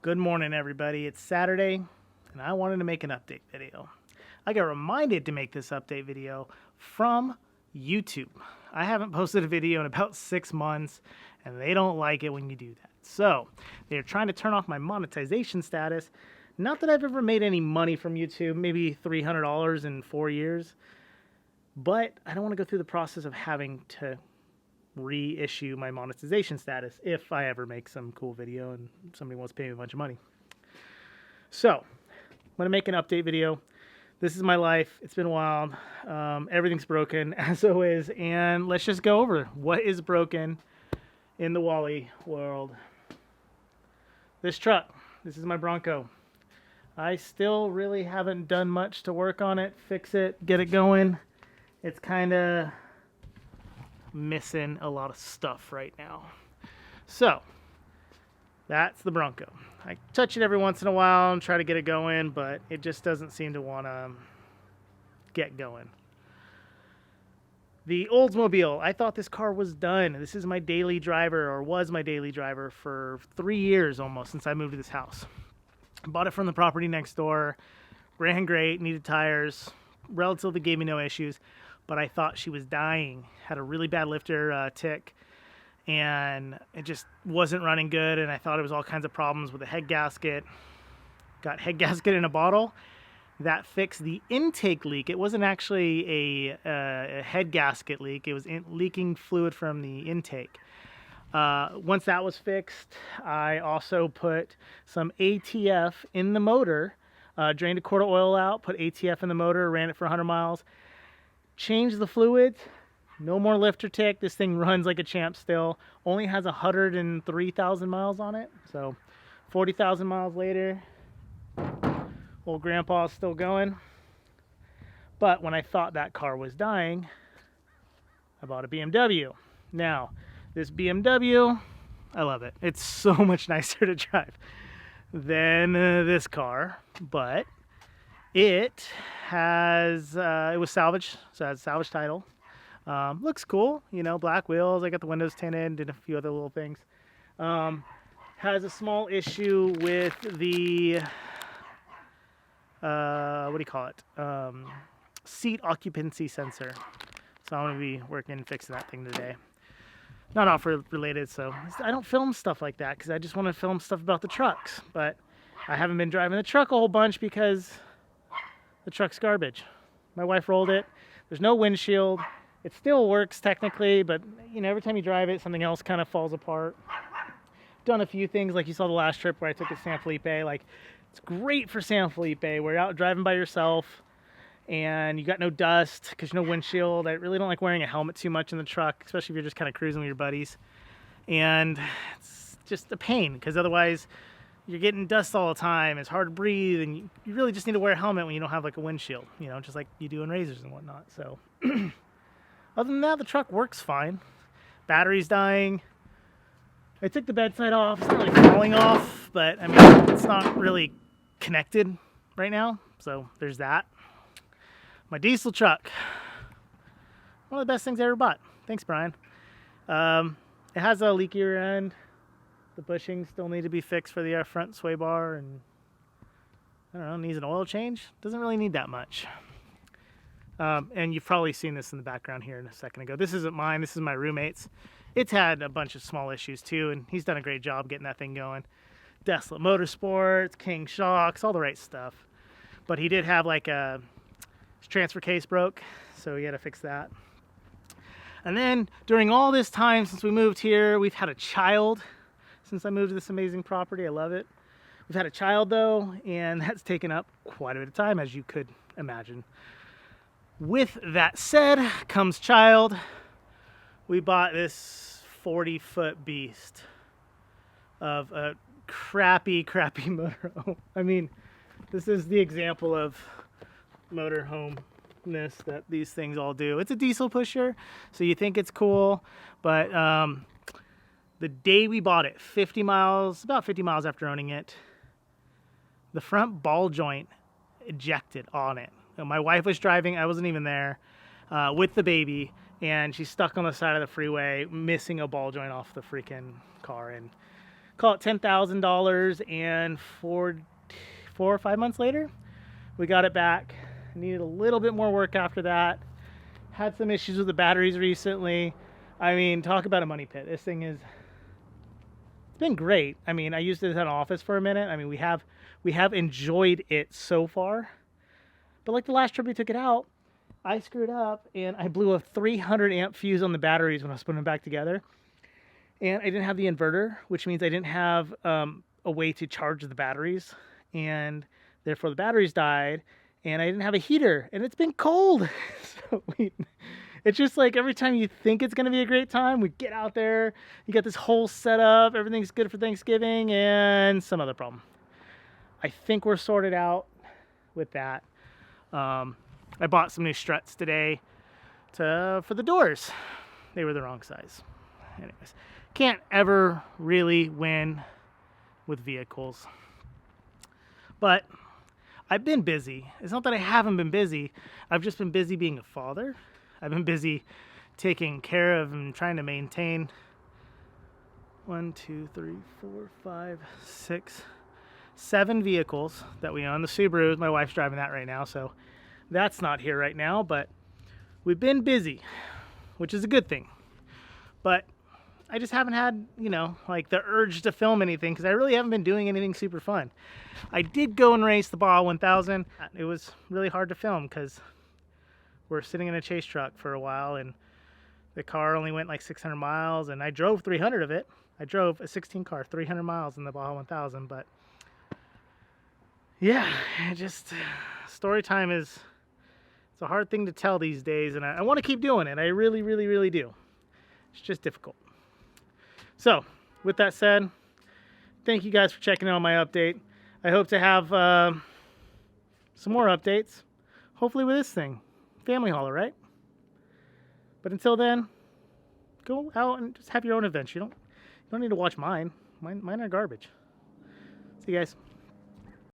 Good morning, everybody. It's Saturday, and I wanted to make an update video. I got reminded to make this update video from YouTube. I haven't posted a video in about 6 months, and they don't like it when you do that. So, they're trying to turn off my monetization status. Not that I've ever made any money from YouTube, maybe $300 in 4 years, but I don't want to go through the process of having to reissue my monetization status if I ever make some cool video and somebody wants to pay me a bunch of money. So, I'm going to make an update video. This is my life. It's been wild. Everything's broken, as always, and let's just go over what is broken in the Wally world. This truck. This is my Bronco. I still really haven't done much to work on it, fix it, get it going. It's kind of missing a lot of stuff right now. So, that's the Bronco. I touch it every once in a while and try to get it going, but it just doesn't seem to want to get going. The Oldsmobile, I thought this car was done. This is my daily driver, or was my daily driver for 3 years almost since I moved to this house. Bought it from the property next door, ran great, needed tires, relatively gave me no issues, but I thought she was dying. Had a really bad lifter tick, and it just wasn't running good, and I thought it was all kinds of problems with the head gasket. Got head gasket in a bottle. That fixed the intake leak. It wasn't actually a head gasket leak. It was leaking fluid from the intake. Once that was fixed, I also put some ATF in the motor, drained a quart of oil out, put ATF in the motor, ran it for 100 miles, changed the fluids, no more lifter tick. This thing runs like a champ still. Only has 103,000 miles on it. So 40,000 miles later, old grandpa's still going. But when I thought that car was dying, I bought a BMW. Now, this BMW, I love it. It's so much nicer to drive than this car, but it has, it was salvaged, so it has salvage title. Looks cool, you know, black wheels. I got the windows tinted, did a few other little things. Has a small issue with the, what do you call it? Seat occupancy sensor. So I'm going to be working fixing that thing today. Not offer related, so I don't film stuff like that because I just want to film stuff about the trucks. But I haven't been driving the truck a whole bunch because the truck's garbage. My wife rolled it. There's no windshield. It still works technically, but you know, every time you drive it, something else kind of falls apart. Done a few things, like you saw the last trip where I took it to San Felipe. Like, it's great for San Felipe, where you're out driving by yourself and you got no dust because no windshield. I really don't like wearing a helmet too much in the truck, especially if you're just kind of cruising with your buddies. And it's just a pain because otherwise you're getting dust all the time. It's hard to breathe, and you really just need to wear a helmet when you don't have like a windshield, you know, just like you do in razors and whatnot. So other than that, the truck works fine. Battery's dying. I took the bedside off. It's not really falling off, but I mean, it's not really connected right now. So there's that. My diesel truck. One of the best things I ever bought. Thanks, Brian. It has a leaky rear end. The bushings still need to be fixed for the front sway bar, and I don't know, needs an oil change. Doesn't really need that much. And you've probably seen this in the background here in a second ago. This isn't mine. This is my roommate's. It's had a bunch of small issues too, and he's done a great job getting that thing going. Desolate Motorsports, King shocks, all the right stuff. But he did have like his transfer case broke, so he had to fix that. And then during all this time since we moved here, we've had a child. Since I moved to this amazing property, I love it. We've had a child though, and that's taken up quite a bit of time, as you could imagine. With that said, comes child. We bought this 40-foot beast of a crappy motorhome. I mean, this is the example of motorhome-ness that these things all do. It's a diesel pusher, so you think it's cool, but the day we bought it, about 50 miles after owning it, the front ball joint ejected on it. My wife was driving, I wasn't even there, with the baby, and she's stuck on the side of the freeway, missing a ball joint off the freaking car, and call it $10,000, and 4 or 5 months later, we got it back. Needed a little bit more work after that. Had some issues with the batteries recently. I mean, talk about a money pit. This thing is, it's been great. I mean, I used it as an office for a minute. I mean, we have enjoyed it so far. But like the last trip we took it out, I screwed up and I blew a 300 amp fuse on the batteries when I was putting them back together. And I didn't have the inverter, which means I didn't have a way to charge the batteries. And therefore the batteries died. And I didn't have a heater, and it's been cold. So it's just like every time you think it's going to be a great time, we get out there, you got this whole setup, everything's good for Thanksgiving, and some other problem. I think we're sorted out with that. I bought some new struts today for the doors. They were the wrong size. Anyways, can't ever really win with vehicles. But I've been busy. It's not that I haven't been busy. I've just been busy being a father. I've been busy taking care of and trying to maintain 1, 2, 3, 4, 5, 6, 7 vehicles that we own. The Subaru, my wife's driving that right now, so that's not here right now, but we've been busy, which is a good thing. But I just haven't had, like the urge to film anything because I really haven't been doing anything super fun. I did go and race the Baja 1000. It was really hard to film because we're sitting in a chase truck for a while and the car only went like 600 miles and I drove 300 of it. I drove a 16 car 300 miles in the Baja 1000, but yeah, story time it's a hard thing to tell these days, and I want to keep doing it. I really, really, really do. It's just difficult. So, with that said, thank you guys for checking out my update. I hope to have some more updates, hopefully with this thing. Family hauler, right? But until then, go out and just have your own adventure. You don't need to watch mine. Mine are garbage. See you guys.